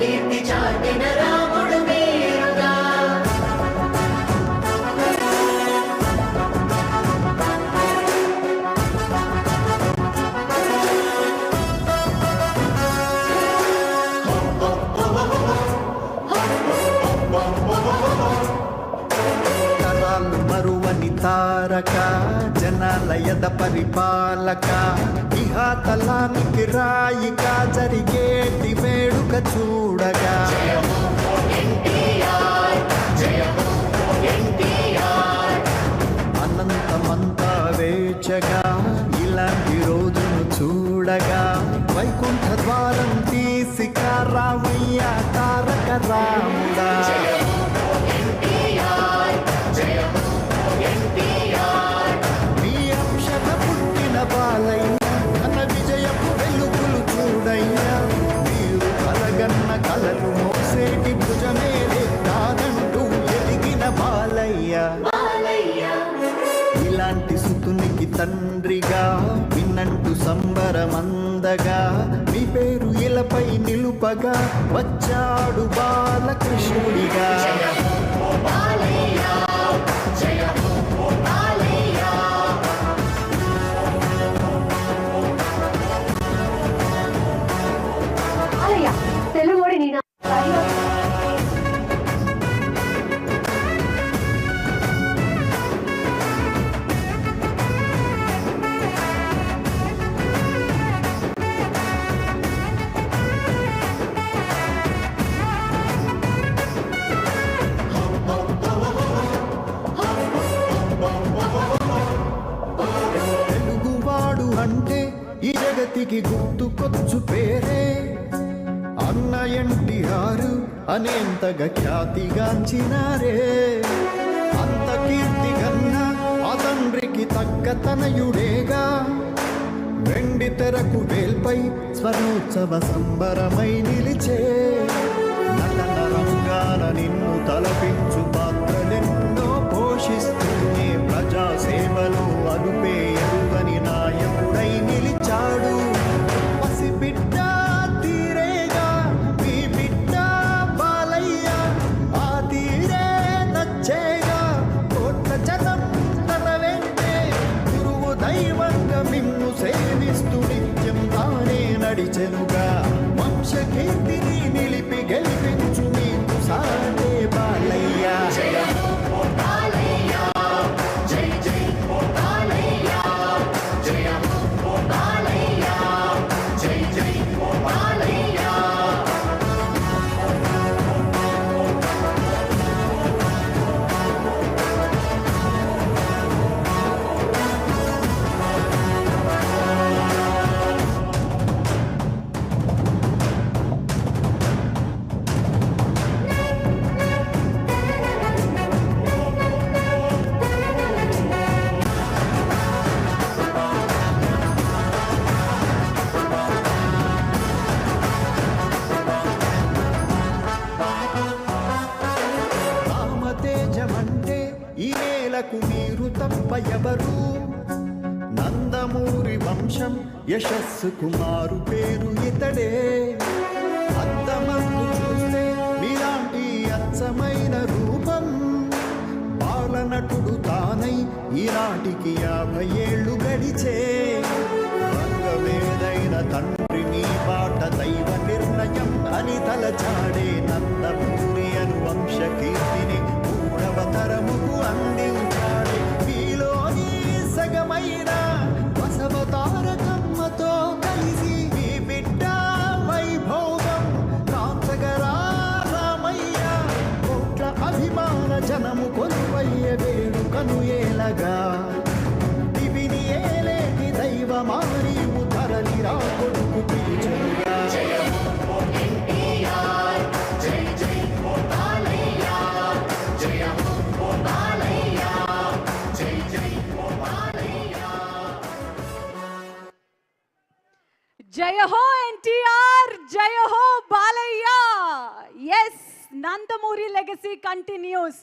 కీర్తి చాటిన రాముడు మీరుగా. మరువని తారక జనాలయద పరిపాలక ఇహాతలానికి రాయిక జరిగేటి వేడుక చూడగా అనంతమంతా వేచగా ఇలాంటి రోజును చూడగా వైకుంఠ ద్వారం తీసి రామయ్య తారక రాముడా. నీ అంశత పుట్టిన బాలయ్య ఘన విజయపు వెలుగులు చూడయ్యా. మీరు కలగన్న కలలు మోసేటి భుజమేలే కాదంటూ ఎదిగిన బాలయ్య. ఇలాంటి సుతునికి తండ్రిగా విన్నంటూ సంబరమందగా మీ పేరు ఇలపై నిలుపగా వచ్చాడు బాలకృష్ణుడిగా. తెలుగు నేను తెలుగువాడు అంటే ఈ జగతికి గుర్తుకొచ్చు పేరే అన్న ఎన్టీఆర్ అనేంతగా ఖ్యాతిగాంచినారే. అంత కీర్తి కన్నా ఆ తండ్రికి తగ్గ తనయుడేగా. వెండి తెరకు వేల్పై స్వర్ణోత్సవ సంబరమై నిలిచే నటన రంగాన నిన్ను తలపించు పాత్రలెన్నో పోషిస్తూనే ప్రజాసేవలో అదుపే ఎరుగని నాయకుడై నిలిచాడు. పసిబిడ్డ తీరేగా మీ బిడ్డ బాలయ్య ఆ తీరే నచ్చేగా. కోట్ల జనం తన వెంటే గురువు దైవంగా మిన్ను సేవిస్తూ నిత్యం తానే నడిచెనుగా. వంశకీర్తిని నిలిపి గెలిపించు నీకు సాటే బాలయ్య. రామతేజమంటే ఈ నేలకు మీరు తప్ప ఎవరు. నందమూరి వంశం యశస్సు కుమారు పేరు ఇతడే. అద్దమందు చూస్తే మీలాంటి అచ్చమైన రూపం బాలనటుడు తానై ఈనాటికి 50 ఏళ్ళు గడిచే. రంగవేదైన తండ్రి మీ బాట దైవ నిర్ణయం అని తలచాడే నందమూరి అను వంశ కీర్తిని మూడవ తరముకు అందించాడే. మీలోని సగమైన బసవ తారకమ్మతో కలిసి మీ బిడ్డ వైభోగం కాంచగరా రామయ్య. కోట్ల అభిమాన జనము కొలువయ్య వేడుకను ఏలగా. దివిని ఏలేటి దైవమారీవు తరలిరా కొడుకు పిలిచెనుగా. జయ హో ఎన్టీఆర్, జయ హో Balayya. Yes, Nandamuri legacy continuous.